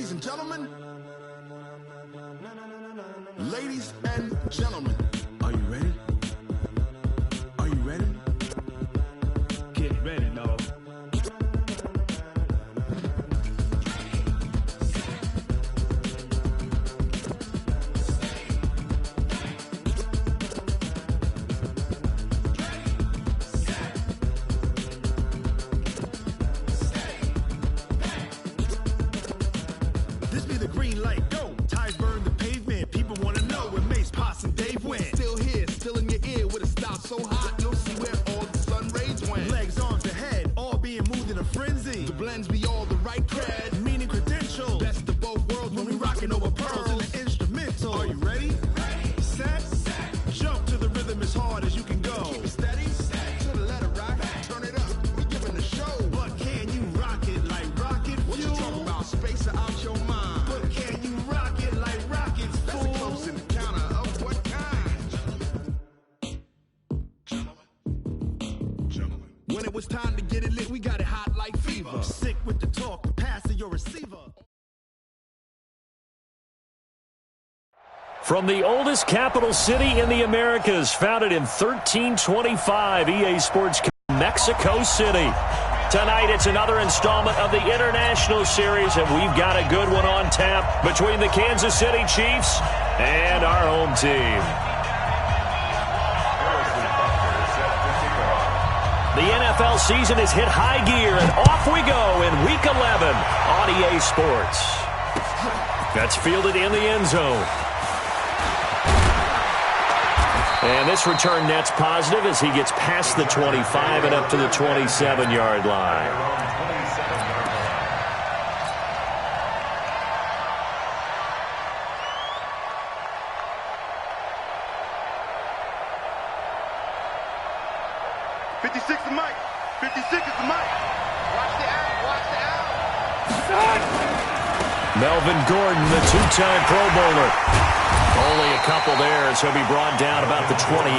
Ladies and gentlemen, ladies and gentlemen, are you ready? Are you ready? Get ready, dog. This be the green light, go. Tires burn the pavement. People want to know where Mace, Potts, and Dave went. Still here, still in your ear with a style so hot. You'll see where all the sun rays went. Legs, arms, and head, all being moved in a frenzy. The blends be all the right cred, meaning credentials. Best of both worlds when we rocking over pearls in the instrumental. Are you ready? Ready. Set. Jump to the rhythm as hard as you can go. Keep it steady. To the letter rock. Turn it up. We giving the show. But can you rock it like rocket fuel? What you talking about? Space out your mind. But can you rock it like rockets, fool? That's a close encounter of what kind? Gentlemen. When it was time to get it lit, we got it hot like fever. Sick with the talk, the pass to your receiver. From the oldest capital city in the Americas, founded in 1325, EA Sports Mexico City. Tonight, it's another installment of the International Series, and we've got a good one on tap between the Kansas City Chiefs and our home team. The NFL season has hit high gear, and off we go in Week 11 on EA Sports. That's fielded in the end zone. And this return net's positive as he gets past the 25 and up to the 27-yard line. '56 the mic. 56 is the mic. Watch the out. Watch the out. Melvin Gordon, the two-time Pro Bowler. Only a couple there as he'll be brought down about the 28.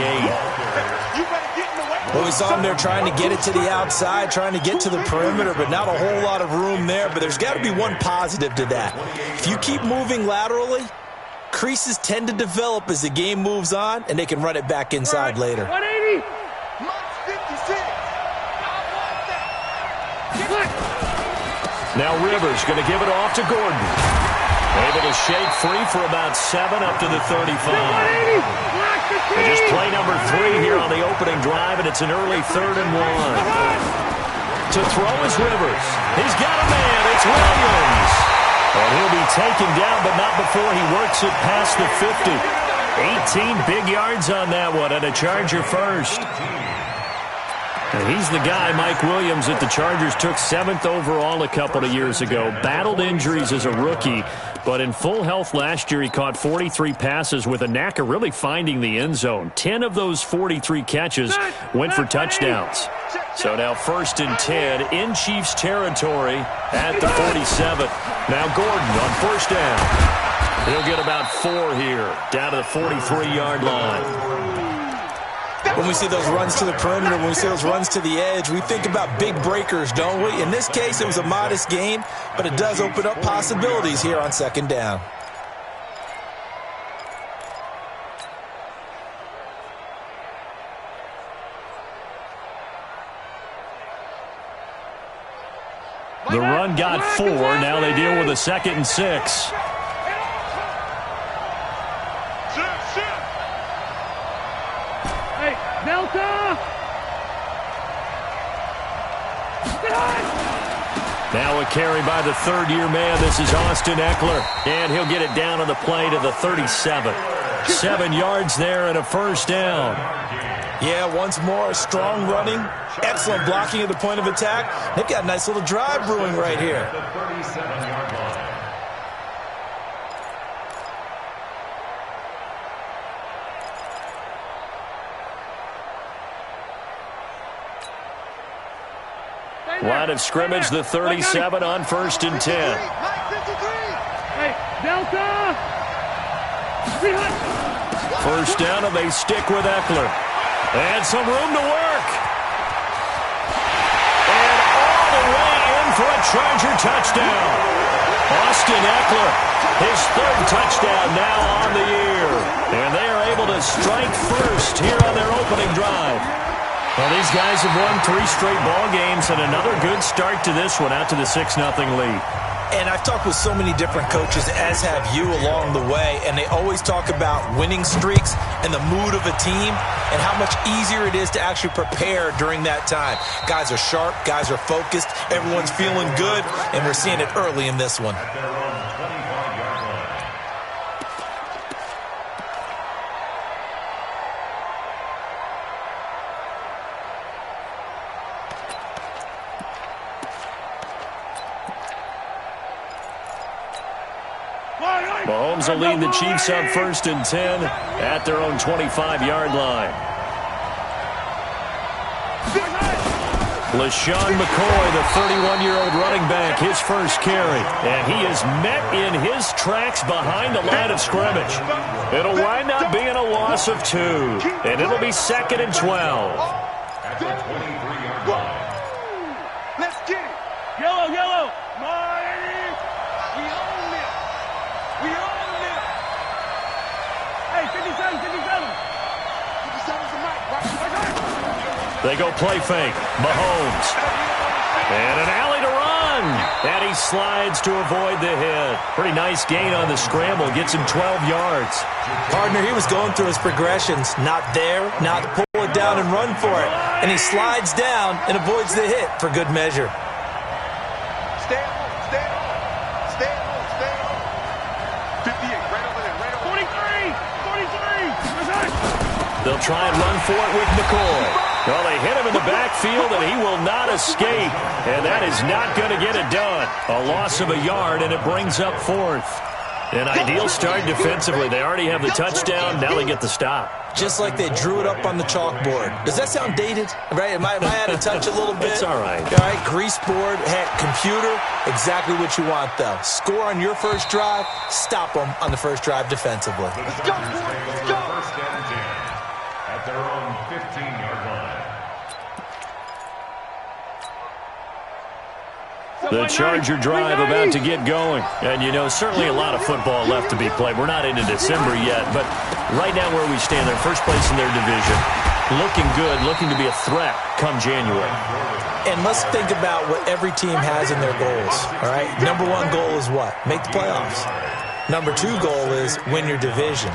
Well, we saw him there trying to get it to the outside, trying to get to the perimeter, but not a whole lot of room there. But there's got to be one positive to that. If you keep moving laterally, creases tend to develop as the game moves on, and they can run it back inside later. 180. Now Rivers going to give it off to Gordon. Able to shake free for about 7 up to the 35. And just play number 3 here on the opening drive, and it's an early 3rd and 1. To throw is Rivers. He's got a man. It's Williams. And he'll be taken down, but not before he works it past the 50. 18 big yards on that one, and a Charger first. And he's the guy, Mike Williams, that the Chargers took 7th overall a couple of years ago. Battled injuries as a rookie, but in full health last year, he caught 43 passes with a knack of really finding the end zone. 10 of those 43 catches went for touchdowns. So now 1st and 10 in Chiefs territory at the 47. Now Gordon on 1st down. He'll get about 4 here, down to the 43-yard line. When we see those runs to the perimeter, when we see those runs to the edge, we think about big breakers, don't we? In this case, it was a modest gain, but it does open up possibilities here on 2nd down. The run got 4. Now they deal with a 2nd and 6. Now a carry by the 3rd-year man. This is Austin Eckler. And he'll get it down on the play to the 37. 7 yards there and a 1st down. Yeah, once more, strong running, excellent blocking at the point of attack. They've got a nice little drive brewing right here. Line of scrimmage, the 37 on 1st and 10. Hey, Delta! 1st down, and they stick with Eckler. And some room to work. And all the way in for a Charger touchdown. Austin Eckler, his third touchdown now on the year. And they are able to strike first here on their opening drive. Well, these guys have won 3 straight ball games, and another good start to this one out to the 6-0 lead. And I've talked with so many different coaches, as have you along the way, and they always talk about winning streaks and the mood of a team and how much easier it is to actually prepare during that time. Guys are sharp, guys are focused, everyone's feeling good, and we're seeing it early in this one. Mahomes will lead the Chiefs up 1st and 10 at their own 25-yard line. LaShawn McCoy, the 31-year-old running back, his first carry. And he is met in his tracks behind the line of scrimmage. It'll wind up being a loss of 2. And it'll be 2nd and 12. At the 23-yard line. Let's get it. Yellow, yellow. We own it. We own it. Hey, 57, 57. 57's the mic. Watch. They go play fake. Mahomes. And an alley to run. And he slides to avoid the hit. Pretty nice gain on the scramble. Gets him 12 yards. Partner, he was going through his progressions. Not there, not pull it down and run for it. And he slides down and avoids the hit for good measure. Stay at home. Stay at home. Stay at home. Stay at home. 58, right over there. Right over there. 43. They'll try and run for it with McCoy. Well, they hit him in the backfield, and he will not escape. And that is not going to get it done. A loss of a yard, and it brings up 4th. An ideal start defensively. They already have the touchdown. Now they get the stop. Just like they drew it up on the chalkboard. Does that sound dated? Right? Am I out of touch a little bit? It's all right. All right, grease board, heck, computer, exactly what you want, though. Score on your first drive, stop them on the first drive defensively. Let's go, boy. Let's go. 1st and 10 at their own 15-yard line. The Charger drive about to get going. And, you know, certainly a lot of football left to be played. We're not into December yet, but right now where we stand, they're first place in their division. Looking good, looking to be a threat come January. And let's think about what every team has in their goals, all right? Number 1 goal is what? Make the playoffs. Number 2 goal is win your division.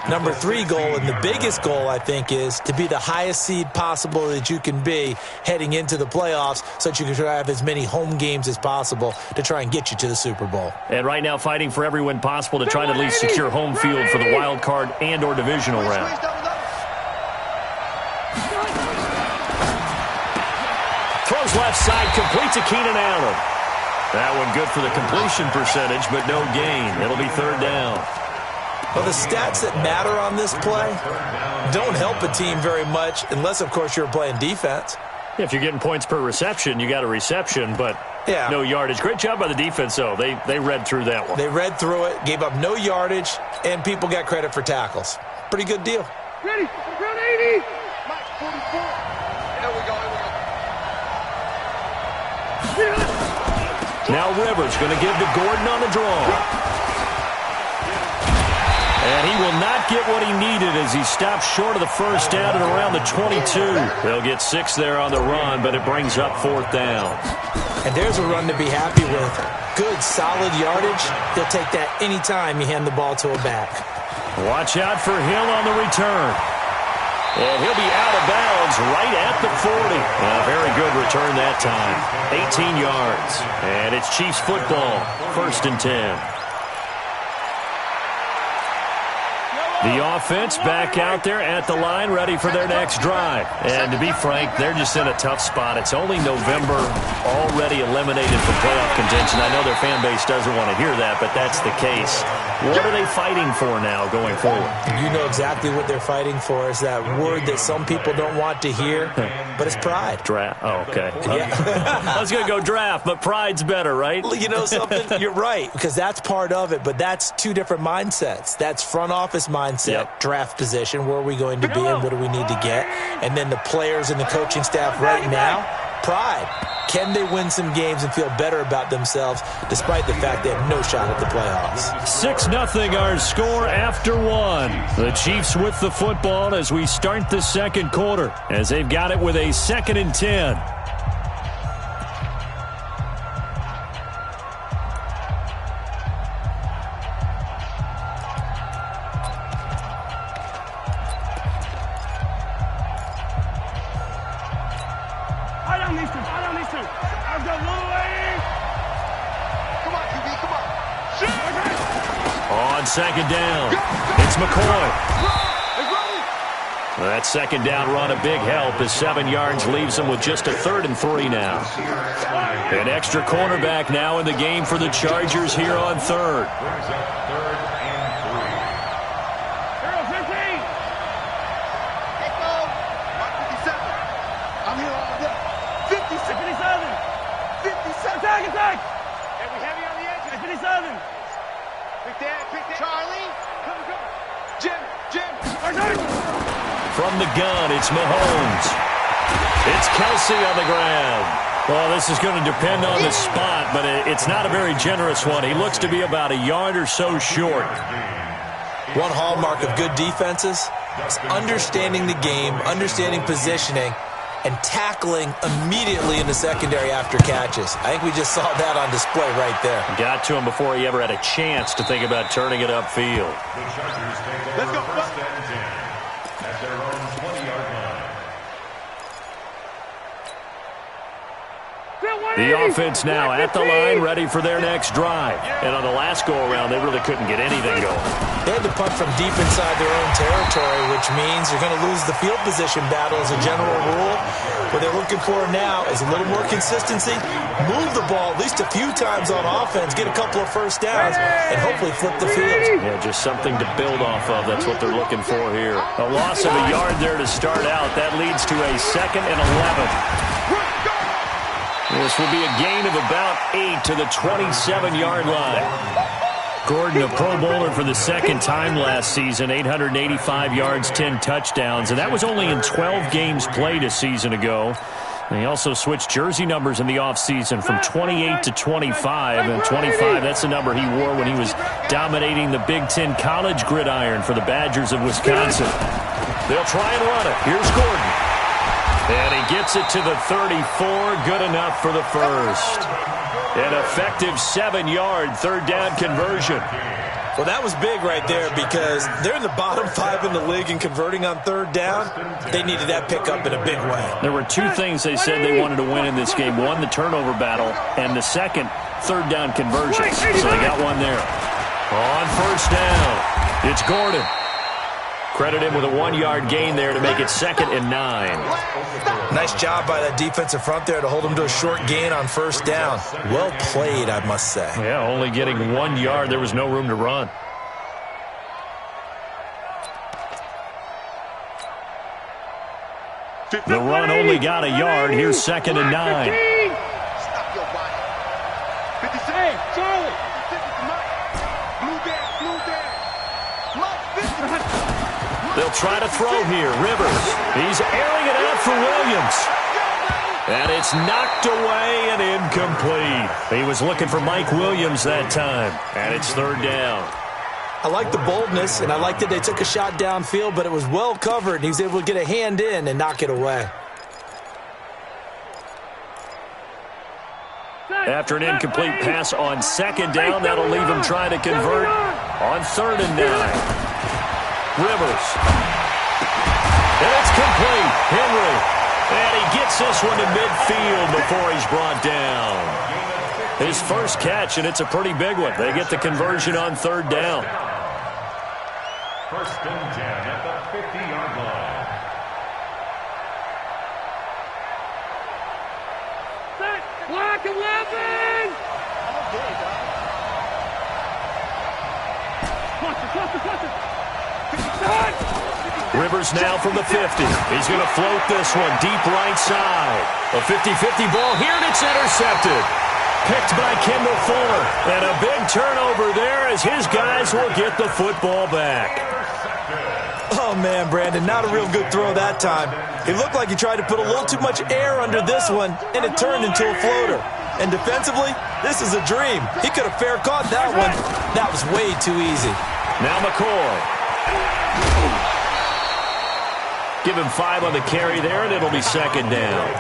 Number 3 goal, and the biggest goal, I think, is to be the highest seed possible that you can be heading into the playoffs so that you can try to have as many home games as possible to try and get you to the Super Bowl. And right now fighting for every win possible to try to at least secure home field for the wild card and or divisional round. Throws left side, completes to Keenan Allen. That one good for the completion percentage, but no gain. It'll be 3rd down. Well, the stats that matter on this play don't help a team very much unless, of course, you're playing defense. If you're getting points per reception, you got a reception, but no yardage. Great job by the defense, though. They read through that one. They read through it, gave up no yardage, and people got credit for tackles. Pretty good deal. Ready, round 80. Mike, 44. Here we go. Now Rivers going to give to Gordon on the draw. And he will not get what he needed as he stops short of the first down at around the 22. They'll get 6 there on the run, but it brings up 4th down. And there's a run to be happy with. Good, solid yardage. They'll take that anytime you hand the ball to a back. Watch out for Hill on the return. And he'll be out of bounds right at the 40. A very good return that time. 18 yards. And it's Chiefs football. 1st and 10. The offense back out there at the line, ready for their next drive. And to be frank, they're just in a tough spot. It's only November, already eliminated from playoff contention. I know their fan base doesn't want to hear that, but that's the case. What are they fighting for now going forward? You know exactly what they're fighting for. Is that word that some people don't want to hear, but it's pride. Draft. Oh, okay. Yeah. I was going to go draft, but pride's better, right? You know something? You're right, because that's part of it, but that's 2 different mindsets. That's front office mindset, draft position, where are we going to be and what do we need to get? And then the players and the coaching staff right now, pride. Can they win some games and feel better about themselves despite the fact they have no shot at the playoffs? 6-0 our score after one. The Chiefs with the football as we start the second quarter, as they've got it with a 2nd and 10. On second down, it's McCoy. That second down run a big help as 7 yards leaves him with just a 3rd and 3 now. An extra cornerback now in the game for the Chargers here on 3rd. From the gun, it's Mahomes. It's Kelsey on the ground. Well, this is going to depend on the spot, but it's not a very generous one. He looks to be about a yard or so short. One hallmark of good defenses is understanding the game, understanding positioning, and tackling immediately in the secondary after catches. I think we just saw that on display right there. Got to him before he ever had a chance to think about turning it upfield. Let's go. At their own 20-yard line. The offense now at the line, ready for their next drive. And on the last go-around, they really couldn't get anything going. They had to punt from deep inside their own territory, which means you're going to lose the field position battle as a general rule. What they're looking for now is a little more consistency, move the ball at least a few times on offense, get a couple of first downs, and hopefully flip the field. Yeah, just something to build off of. That's what they're looking for here. A loss of a yard there to start out. That leads to a 2nd and 11. This will be a gain of about 8 to the 27-yard line. Gordon, a Pro Bowler for the 2nd time last season, 885 yards, 10 touchdowns, and that was only in 12 games played a season ago. And he also switched jersey numbers in the offseason from 28 to 25, and 25, that's the number he wore when he was dominating the Big Ten college gridiron for the Badgers of Wisconsin. They'll try and run it. Here's Gordon. And he gets it to the 34, good enough for the first. An effective 7-yard 3rd down conversion. Well, that was big right there because they're in the bottom 5 in the league in converting on 3rd down. They needed that pickup in a big way. There were 2 things they said they wanted to win in this game. One, the turnover battle, and the second, 3rd down conversions. So they got one there. On 1st down, it's Gordon. Credit him with a 1-yard gain there to make it 2nd and 9. Nice job by that defensive front there to hold him to a short gain on 1st down. Well played, I must say. Yeah, only getting 1 yard. There was no room to run. The run only got a yard. Here's 2nd and 9. Stop your body. 56. Hey, Charlie. 56 Blue band. They'll try to throw here. Rivers. He's airing it out for Williams. And it's knocked away and incomplete. He was looking for Mike Williams that time. And it's 3rd down. I like the boldness, and I like that they took a shot downfield, but it was well covered, and he was able to get a hand in and knock it away. After an incomplete pass on 2nd down, that'll leave him trying to convert on 3rd and 9. Rivers. And it's complete. Henry. And he gets this one to midfield before he's brought down. His first catch, and it's a pretty big one. They get the conversion on 3rd down. 1st and 10 at the 50-yard line. Block 11! Cluster. Rivers now from the 50. He's going to float this one deep right side. A 50-50 ball here, and it's intercepted. Picked by Kendall Fuller. And a big turnover there as his guys will get the football back. Oh, Oh, man, Brandon, not a real good throw that time. It looked like he tried to put a little too much air under this one, and it turned into a floater. And defensively, this is a dream. He could have fair caught that one. That was way too easy. Now McCoy. Give him 5 on the carry there, and it'll be second down.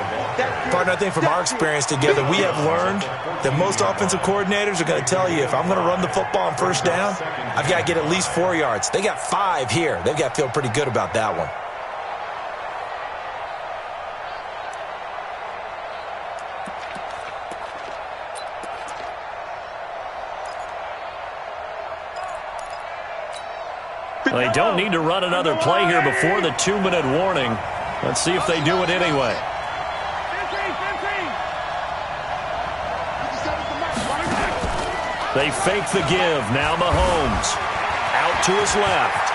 Partner, I think from our experience together, we have learned that most offensive coordinators are going to tell you, if I'm going to run the football on first down, I've got to get at least 4 yards. They got 5 here. They've got to feel pretty good about that one. Well, they don't need to run another play here before the 2-minute warning. Let's see if they do it anyway. They fake the give. Now Mahomes. Out to his left.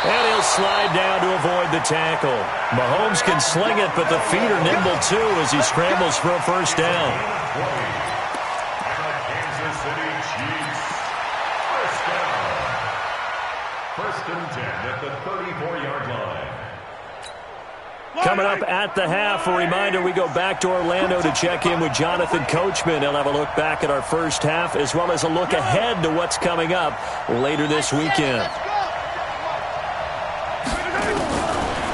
And he'll slide down to avoid the tackle. Mahomes can sling it, but the feet are nimble too as he scrambles for a first down. First and 10 at the 34-yard line. Coming up at the half, a reminder, we go back to Orlando to check in with Jonathan Coachman. He'll have a look back at our first half as well as a look ahead to what's coming up later this weekend.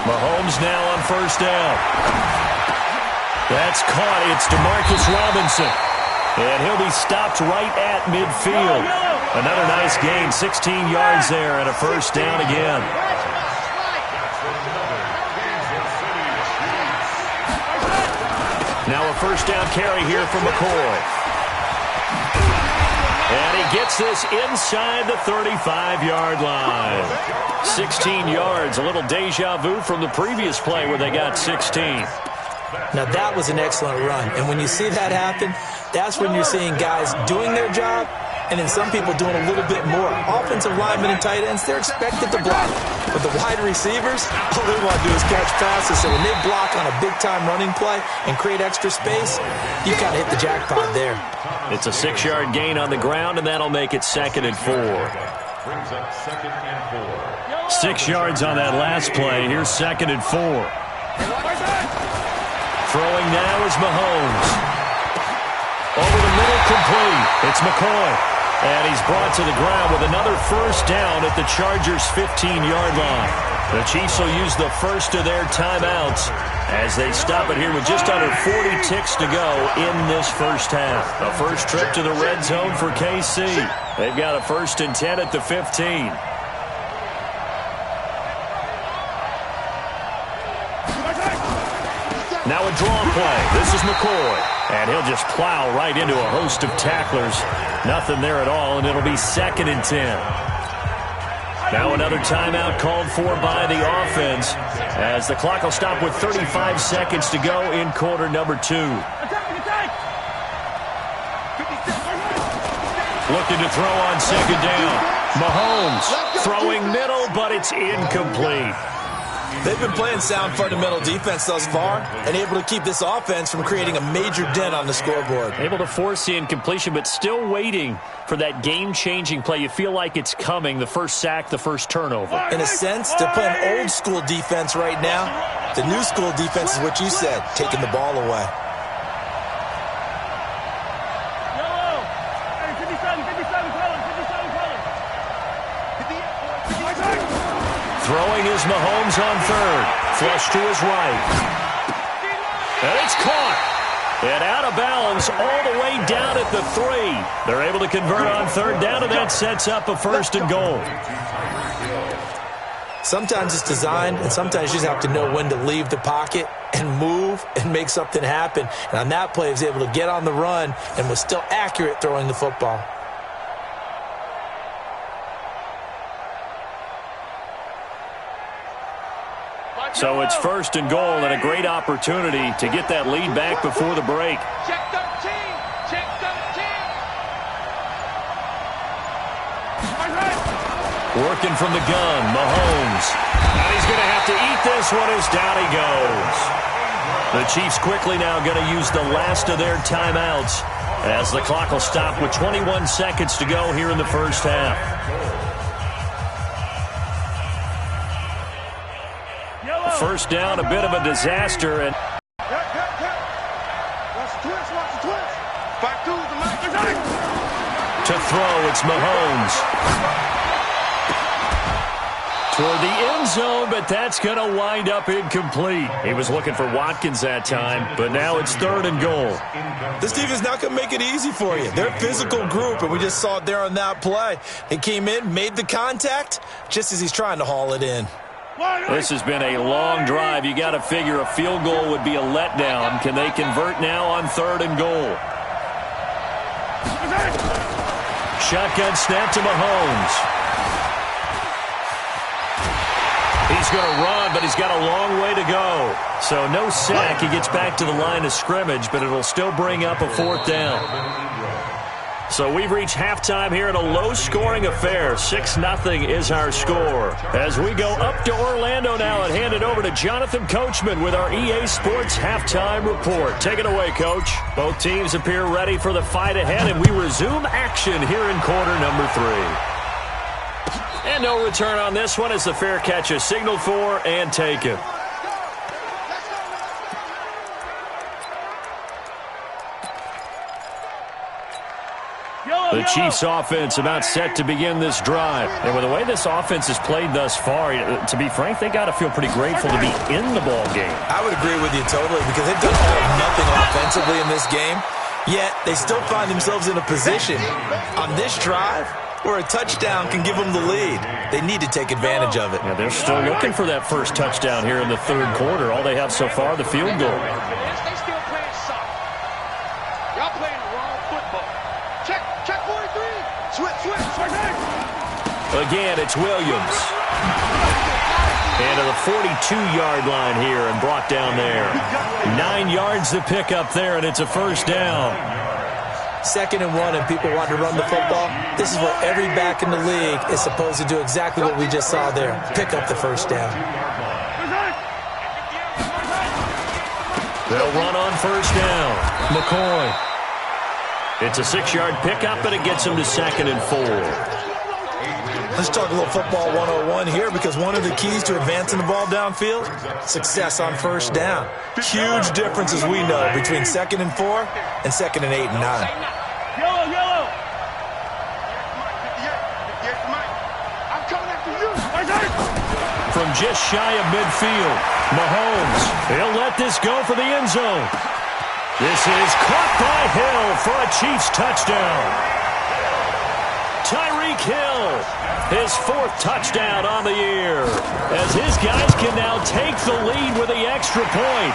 Mahomes now on first down. That's caught. It's DeMarcus Robinson. And he'll be stopped right at midfield. Another nice gain, 16 yards there and a first down again. Now a first down carry here from McCoy. And he gets this inside the 35-yard line. 16 yards, a little deja vu from the previous play where they got 16. Now, that was an excellent run. And when you see that happen, that's when you're seeing guys doing their job and then some people doing a little bit more. Offensive linemen and tight ends, they're expected to block. But the wide receivers, all they want to do is catch passes. So when they block on a big-time running play and create extra space, you kind of hit the jackpot there. It's a 6-yard gain on the ground, and that'll make it 2nd and 4. Brings up 2nd and 4. 6 yards on that last play. Here's 2nd and 4. Throwing now is Mahomes. Over the middle, complete. It's McCoy. And he's brought to the ground with another first down at the Chargers' 15-yard line. The Chiefs will use the first of their timeouts as they stop it here with just under 40 ticks to go in this first half. The first trip to the red zone for KC. They've got a 1st and 10 at the 15. Now a draw play. This is McCoy. And he'll just plow right into a host of tacklers. Nothing there at all, and it'll be 2nd and 10. Now another timeout called for by the offense as the clock will stop with 35 seconds to go in quarter number 2. Looking to throw on 2nd down. Mahomes throwing middle, but it's incomplete. They've been playing sound fundamental defense thus far and able to keep this offense from creating a major dent on the scoreboard. Able to force the incompletion, but still waiting for that game-changing play. You feel like it's coming, the first sack, the first turnover. In a sense, they're playing old-school defense right now. The new-school defense is what you said, taking the ball away. Throwing is Mahomes on 3rd. Flush to his right. And it's caught. And out of bounds all the way down at the 3. They're able to convert on 3rd down, and that sets up a 1st and goal. Sometimes it's designed, and sometimes you just have to know when to leave the pocket and move and make something happen. And on that play, he was able to get on the run and was still accurate throwing the football. So it's 1st and goal and a great opportunity to get that lead back before the break. Check 13. Check 13. Working from the gun, Mahomes. And he's going to have to eat this one as down he goes. The Chiefs quickly now going to use the last of their timeouts as the clock will stop with 21 seconds to go here in the first half. first down, a bit of a disaster. And Watch the twist, watch the twist. 5-2 is the mic. to throw, it's Mahomes. Toward the end zone, but that's going to wind up incomplete. He was looking for Watkins that time, but now it's 3rd and goal. This defense not going to make it easy for you. They're a physical group, and we just saw it there on that play. He came in, made the contact, just as he's trying to haul it in. This has been a long drive. You got to figure a field goal would be a letdown. Can they convert now on 3rd and goal? Shotgun snap to Mahomes. He's going to run, but he's got a long way to go. So no sack. He gets back to the line of scrimmage, but it'll still bring up a 4th down. So we've reached halftime here in a low-scoring affair. 6-0 is our score. As we go up to Orlando now and hand it over to Jonathan Coachman with our EA Sports Halftime Report. Take it away, Coach. Both teams appear ready for the fight ahead, and we resume action here in quarter number 3. And no return on this one as the fair catch is signaled for and taken. The Chiefs offense about set to begin this drive. And with the way this offense has played thus far, to be frank, they got to feel pretty grateful to be in the ball game. I would agree with you totally because they've done all or nothing offensively in this game, yet they still find themselves in a position on this drive where a touchdown can give them the lead. They need to take advantage of it. Yeah, they're still looking for that first touchdown here in the 3rd quarter. All they have so far, the field goal. They still playing soft. Y'all playing the wrong football. Check 43. Switch. Again, it's Williams. And to the 42-yard line here and brought down there. 9 yards to pick up there, and it's a first down. 2nd and 1 and people want to run the football. This is where every back in the league is supposed to do exactly what we just saw there. Pick up the first down. They'll run on first down. McCoy. It's a 6-yard pickup, and it gets him to 2nd and 4. Let's talk a little football 101 here because one of the keys to advancing the ball downfield, success on first down. Huge difference, as we know, between 2nd and 4 and 2nd and 8 and 9. Yellow. I'm coming after you. From just shy of midfield, Mahomes. He'll let this go for the end zone. This is caught by Hill for a Chiefs touchdown. Tyreek Hill, his 4th touchdown on the year, as his guys can now take the lead with the extra point.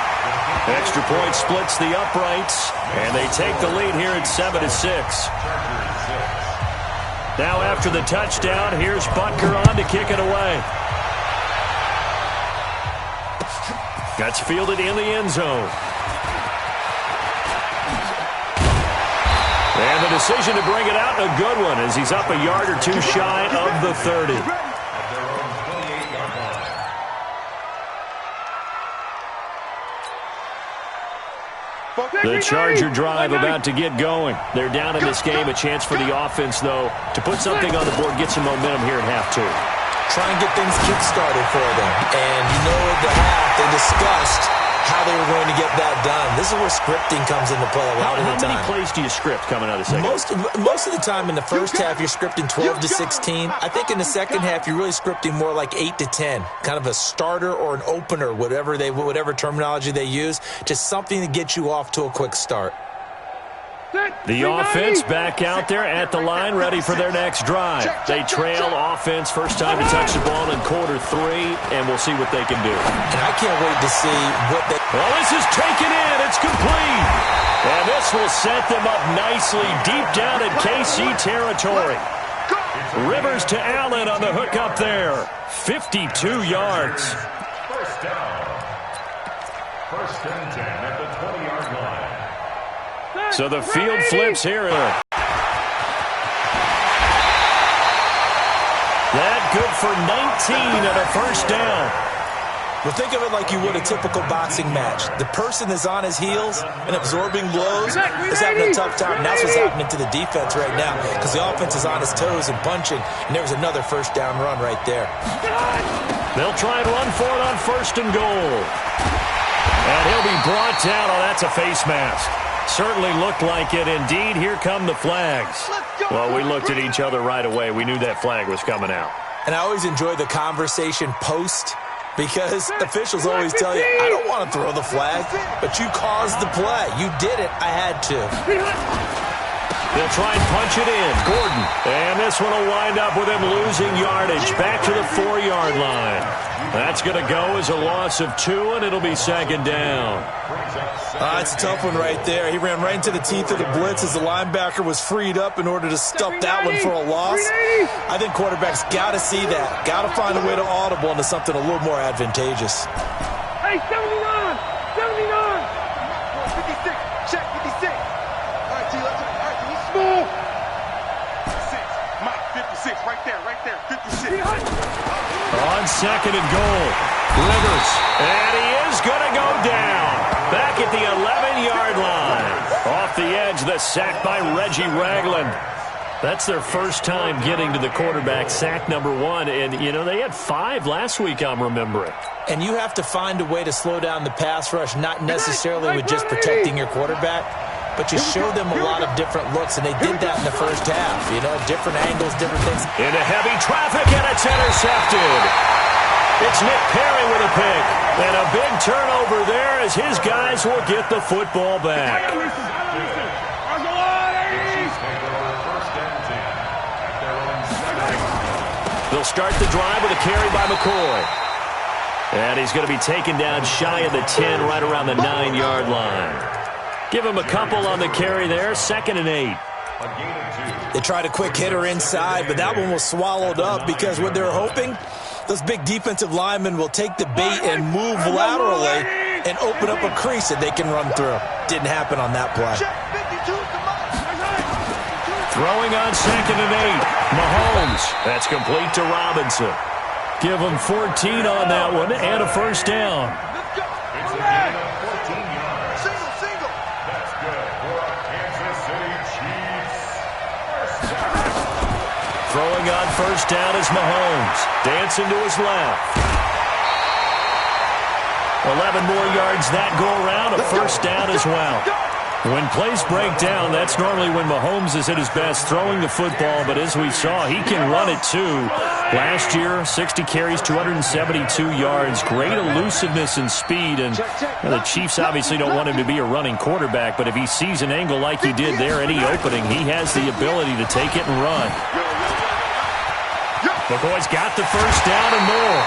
Extra point splits the uprights, and they take the lead here at 7-6. Now after the touchdown, here's Butker on to kick it away. That's fielded in the end zone. And the decision to bring it out, a good one, as he's up a yard or two shy of the 30. The Charger drive about to get going. They're down in this game. A chance for the offense, though, to put something on the board, get some momentum here at half 2. Try and get things kick-started for them. And you know at the half, they discussed how they were going to get that done. This is where scripting comes into play a lot of the time. How many plays do you script coming out of the second? Most of the time in the first half, you're scripting 12 to 16. I think in the second half, you're really scripting more like 8 to 10. Kind of a starter or an opener, whatever terminology they use. Just something to get you off to a quick start. The offense back out there at the line, ready for their next drive. They trail offense, first time to touch the ball in quarter 3, and we'll see what they can do. And I can't wait to see what they... Well, this is taken in. It's complete. And this will set them up nicely deep down in KC territory. Rivers to Allen on the hook up there. 52 yards. First down. 1st and 10 at the 20-yard line. So the field flips here. That good for 19 at a first down. Well, think of it like you would a typical boxing match. The person that's on his heels and absorbing blows is having a tough time. And that's what's happening to the defense right now because the offense is on his toes and punching. And there was another first down run right there. They'll try and run for it on 1st and goal. And he'll be brought down. Oh, that's a face mask. Certainly looked like it. Indeed, here come the flags. Well, we looked at each other right away. We knew that flag was coming out. And I always enjoy the conversation post because officials always tell you, I don't want to throw the flag, but you caused the play. You did it. I had to. They'll try and punch it in. Gordon. And this one will wind up with him losing yardage. Back to the 4-yard line. That's going to go as a loss of 2, and it'll be 2nd down. It's a tough one right there. He ran right into the teeth of the blitz as the linebacker was freed up in order to stuff that one for a loss. I think quarterbacks got to see that. Got to find a way to audible into something a little more advantageous. Hey, 79! 79! 56. Check 56. All right, T, let's go. All right, T, he's smooth. 56. Mike, 56. Right there. 56. On 2nd and goal. Rivers. And he is going to go down. Back at the 11-yard line. Off the edge, the sack by Reggie Ragland. That's their first time getting to the quarterback, sack number 1. And, you know, they had 5 last week, I'm remembering. And you have to find a way to slow down the pass rush, not necessarily with just protecting your quarterback, but you show them a lot of different looks, and they did that in the first half. You know, different angles, different things. Into heavy traffic, and it's intercepted. It's Nick Perry with a pick. And a big turnover there as his guys will get the football back. They'll start the drive with a carry by McCoy. And he's going to be taken down shy of the 10, right around the 9-yard line. Give him a couple on the carry there, 2nd and 8. They tried a quick hitter inside, but that one was swallowed up because what they're hoping, those big defensive linemen will take the bait and move laterally and open up a crease that they can run through. Didn't happen on that play. Throwing on 2nd and 8. Mahomes. That's complete to Robinson. Give him 14 on that one and a first down. It's a gain of 14 yards. Single. That's good for Kansas City Chiefs. First down. Throwing on first down is Mahomes. Dancing to his left. 11 more yards that go around. A first down as well. When plays break down, that's normally when Mahomes is at his best throwing the football, but as we saw, he can run it too. Last year, 60 carries, 272 yards, great elusiveness and speed, and the Chiefs obviously don't want him to be a running quarterback, but if he sees an angle like he did there, any opening, he has the ability to take it and run. McCoy's got the first down and more.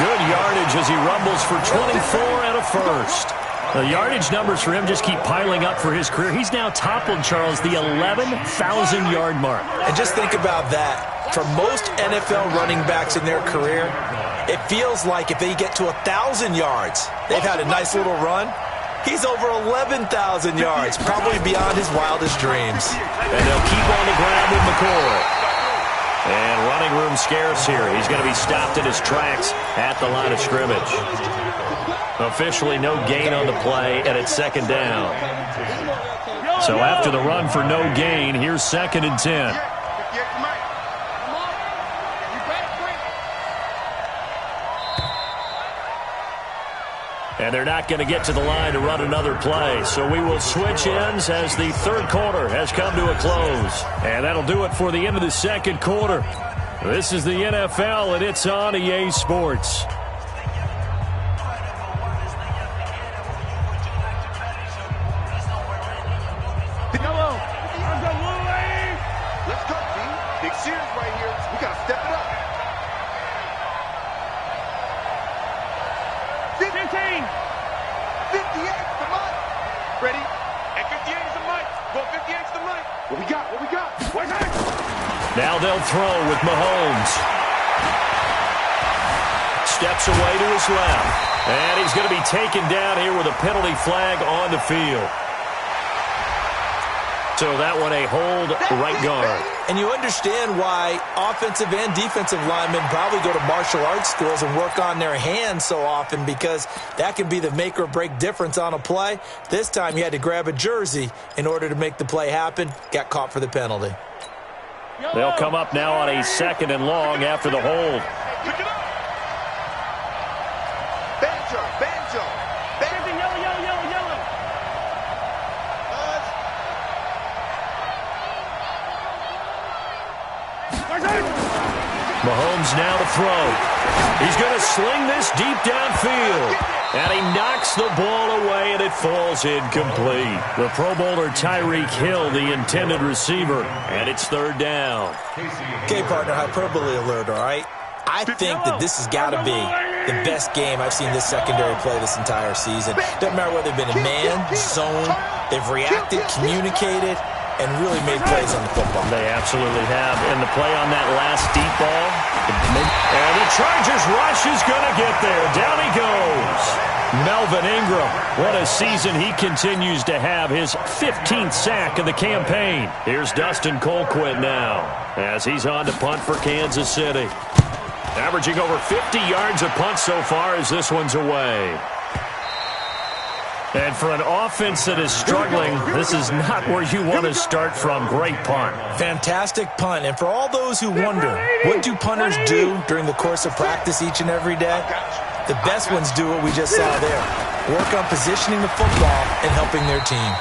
Good yardage as he rumbles for 24 and a first. The yardage numbers for him just keep piling up for his career. He's now toppled, Charles, the 11,000-yard mark. And just think about that. For most NFL running backs in their career, it feels like if they get to 1,000 yards, they've had a nice little run. He's over 11,000 yards, probably beyond his wildest dreams. And they'll keep on the ground with McCoy. And running room scarce here. He's going to be stopped in his tracks at the line of scrimmage. Officially no gain on the play, and it's 2nd down. So after the run for no gain, here's 2nd and 10. And they're not going to get to the line to run another play. So we will switch ends as the third quarter has come to a close. And that'll do it for the end of the second quarter. This is the NFL, and it's on EA Sports. Now they'll throw with Mahomes. Steps away to his left. And he's going to be taken down here with a penalty flag on the field. So that one a hold right guard. And you understand why offensive and defensive linemen probably go to martial arts schools and work on their hands so often, because that can be the make or break difference on a play. This time he had to grab a jersey in order to make the play happen. Got caught for the penalty. They'll come up now on a 2nd and long after the hold. Mahomes now to throw. He's going to sling this deep downfield. And he knocks the ball away, and it falls incomplete. The Pro Bowler Tyreek Hill, the intended receiver, and it's third down. Okay, partner, hyperbole alert, all right? I think that this has got to be the best game I've seen this secondary play this entire season. Doesn't matter whether they've been in man, zone, they've reacted, communicated, and really made plays on the football. They absolutely have. And the play on that last deep ball. And the Chargers rush is going to get there. Down he goes. Melvin Ingram. What a season he continues to have. His 15th sack of the campaign. Here's Dustin Colquitt now as he's on to punt for Kansas City. Averaging over 50 yards a punt so far as this one's away. And for an offense that is struggling, this is not where you want to start from. Great punt. Fantastic punt. And for all those who wonder, what do punters do during the course of practice each and every day? The best ones do what we just saw there. Work on positioning the football and helping their team.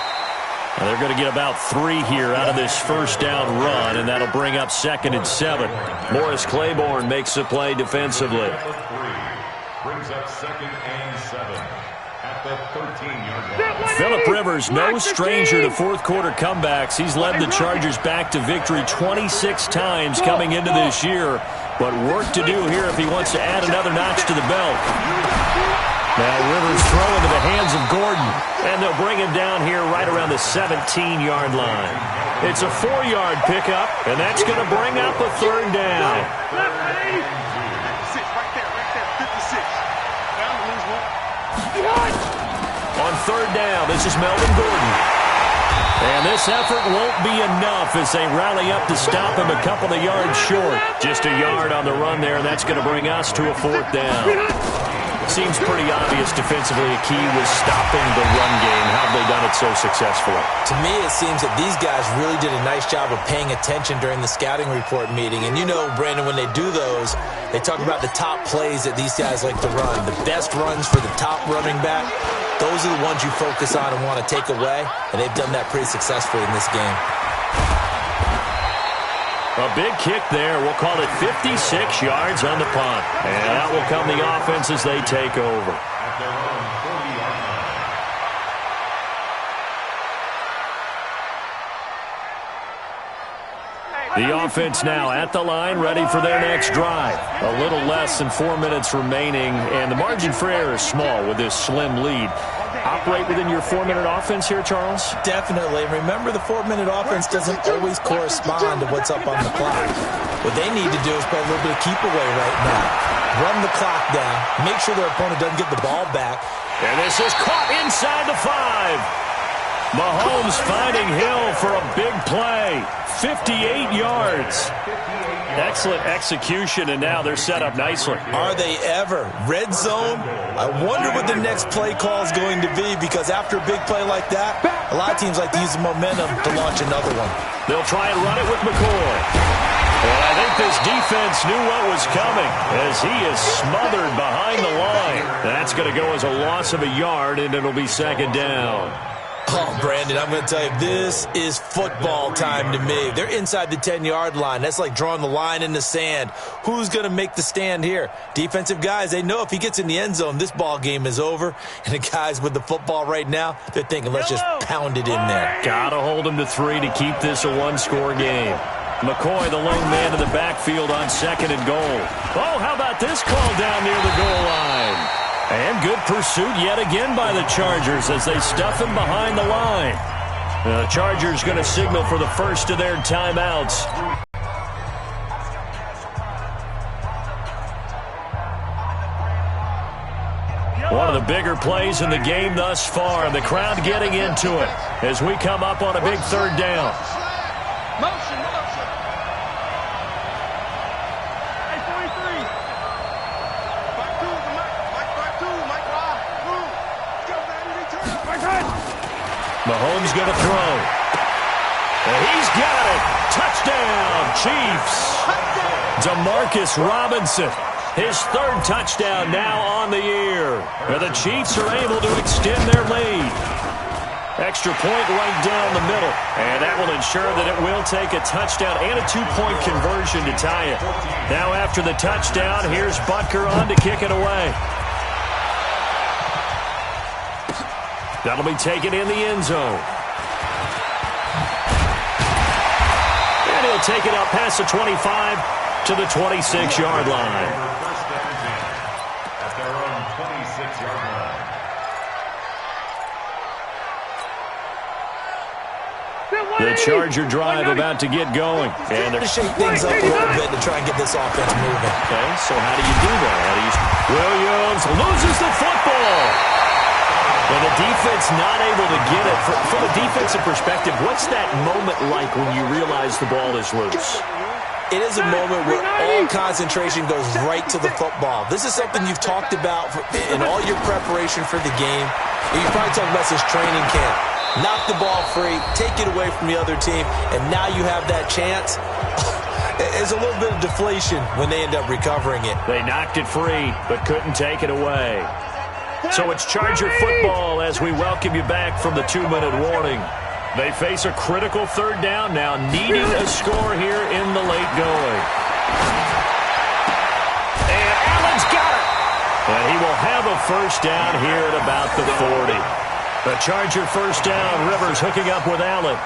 Well, they're going to get about 3 here out of this first down run, and that'll bring up 2nd and 7. Morris Claiborne makes the play defensively. Brings up 2nd and 7. At the 13-yard line. Phillip Rivers, no stranger to fourth-quarter comebacks. He's led the Chargers back to victory 26 times coming into this year. But work to do here if he wants to add another notch to the belt. Now Rivers throw into the hands of Gordon. And they'll bring him down here right around the 17-yard line. It's a 4-yard pickup, and that's going to bring up a third down. 56, right there, 56. Now lose one. On third down, this is Melvin Gordon. And this effort won't be enough as they rally up to stop him a couple of yards short. Just a yard on the run there, and that's going to bring us to a 4th down. Seems pretty obvious defensively a key was stopping the run game. How have they done it so successfully? To me, it seems that these guys really did a nice job of paying attention during the scouting report meeting. And you know, Brandon, when they do those, they talk about the top plays that these guys like to run. The best runs for the top running back, those are the ones you focus on and want to take away. And they've done that pretty successfully in this game. A big kick there. We'll call it 56 yards on the punt. And out will come the offense as they take over. At their own 40-yard line. The offense now at the line, ready for their next drive. A little less than 4 minutes remaining, and the margin for error is small with this slim lead. Operate within your 4-minute offense here, Charles? Definitely. Remember, the 4-minute offense doesn't always correspond to what's up on the clock. What they need to do is play a little bit of keep away right now. Run the clock down. Make sure their opponent doesn't get the ball back. And this is caught inside the 5. Mahomes finding Hill for a big play. 58 yards. Excellent execution, and now they're set up nicely. Are they ever? Red zone? I wonder what the next play call is going to be, because after a big play like that, a lot of teams like to use the momentum to launch another one. They'll try and run it with McCoy. And I think this defense knew what was coming as he is smothered behind the line. That's going to go as a loss of a yard, and it'll be 2nd down. Oh, Brandon, I'm going to tell you, this is football time to me. They're inside the 10-yard line. That's like drawing the line in the sand. Who's going to make the stand here? Defensive guys, they know if he gets in the end zone, this ball game is over. And the guys with the football right now, they're thinking, let's just pound it in there. Got to hold him to 3 to keep this a one-score game. McCoy, the lone man in the backfield on 2nd and goal. Oh, how about this call down near the goal line? And good pursuit yet again by the Chargers as they stuff him behind the line. The Chargers going to signal for the first of their timeouts. One of the bigger plays in the game thus far. The crowd getting into it as we come up on a big 3rd down. Motion. Hey, 43. Mahomes going to throw. And he's got it. Touchdown, Chiefs. Demarcus Robinson. His 3rd touchdown now on the year. And the Chiefs are able to extend their lead. Extra point right down the middle. And that will ensure that it will take a touchdown and a 2-point conversion to tie it. Now after the touchdown, here's Butker on to kick it away. That'll be taken in the end zone. And he'll take it up past the 25 to the 26-yard line. At their own 26-yard line. The Charger drive about to get going. And they're to shake things up a little bit to try and get this offense moving. Okay, so how do you do that? Williams loses the football. And the defense not able to get it. From a defensive perspective, what's that moment like when you realize the ball is loose? It is a moment where all concentration goes right to the football. This is something you've talked about in all your preparation for the game. And you probably talked about since training camp. Knock the ball free, take it away from the other team, and now you have that chance. There's a little bit of deflation when they end up recovering it. They knocked it free, but couldn't take it away. So it's Charger football as we welcome you back from the 2-minute warning. They face a critical third down now, needing a score here in the late going. And Allen's got it. And he will have a first down here at about the 40. The Charger first down. Rivers hooking up with Allen.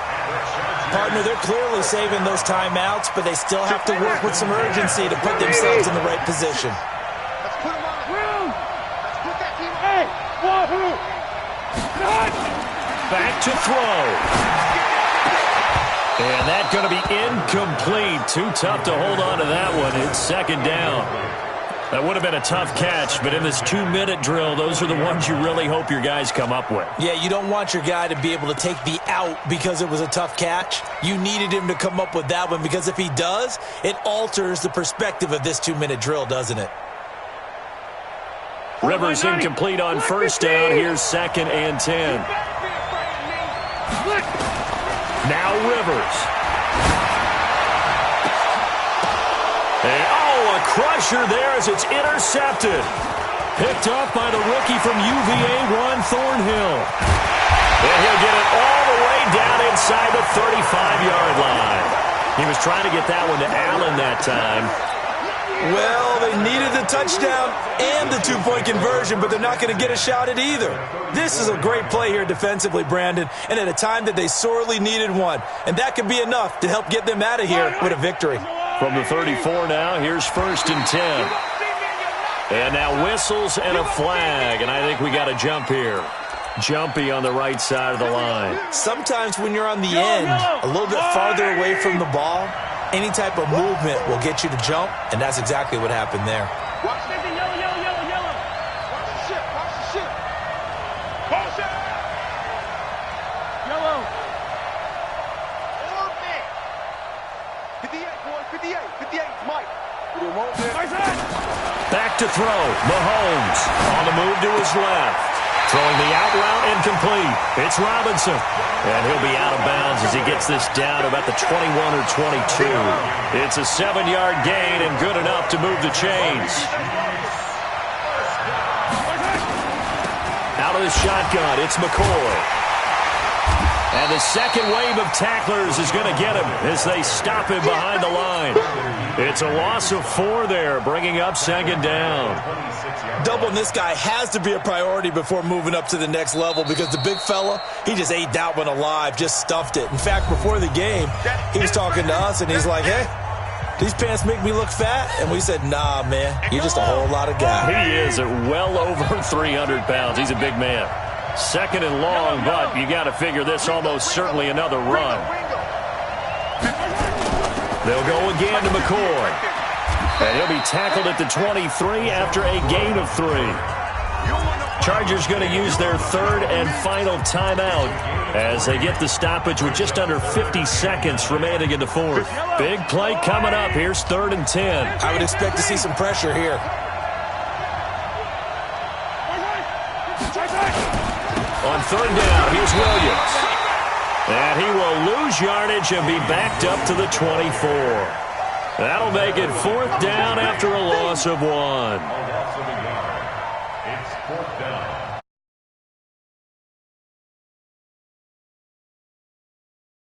Partner, they're clearly saving those timeouts, but they still have to work with some urgency to put themselves in the right position. Let's put them on the room. Let's put that team on. Hey, wahoo! Back to throw. And that's going to be incomplete. Too tough to hold on to that one. It's second down. That would have been a tough catch, but in this 2-minute drill, those are the ones you really hope your guys come up with. Yeah, you don't want your guy to be able to take the out because it was a tough catch. You needed him to come up with that one because if he does, it alters the perspective of this 2-minute drill, doesn't it? Rivers incomplete on first down. Here's 2nd and 10. Now Rivers. A crusher there as it's intercepted. Picked up by the rookie from UVA, Juan Thornhill. And he'll get it all the way down inside the 35-yard line. He was trying to get that one to Allen that time. Well, they needed the touchdown and the 2-point conversion, but they're not going to get a shot at either. This is a great play here defensively, Brandon, and at a time that they sorely needed one. And that could be enough to help get them out of here with a victory. From the 34 now, here's 1st and 10. And now whistles and a flag, and I think we got a jump here. Jumpy on the right side of the line. Sometimes when you're on the end, a little bit farther away from the ball, any type of movement will get you to jump, and that's exactly what happened there. Watch the yellow. Watch the ship. Motion. Yellow. 58, boys. 58, Mike. Back to throw. Mahomes on the move to his left. Throwing the out route incomplete. It's Robinson. And he'll be out of bounds as he gets this down about the 21 or 22. It's a 7-yard gain and good enough to move the chains. Out of the shotgun, it's McCoy. And the second wave of tacklers is going to get him as they stop him behind the line. It's a loss of 4 there, bringing up 2nd down. Doubling this guy has to be a priority before moving up to the next level because the big fella, he just ate that one alive, just stuffed it. In fact, before the game, he was talking to us, and he's like, hey, these pants make me look fat? And we said, nah, man, you're just a whole lot of guy. He is at well over 300 pounds. He's a big man. 2nd and long, but you got to figure this almost certainly another run. They'll go again to McCoy. And he'll be tackled at the 23 after a gain of 3. Chargers going to use their 3rd and final timeout as they get the stoppage with just under 50 seconds remaining in the 4th. Big play coming up. Here's 3rd and 10. I would expect to see some pressure here. On 3rd down, here's Williams. And he will lose yardage and be backed up to the 24. That'll make it 4th down after a loss of 1. It's 4th down.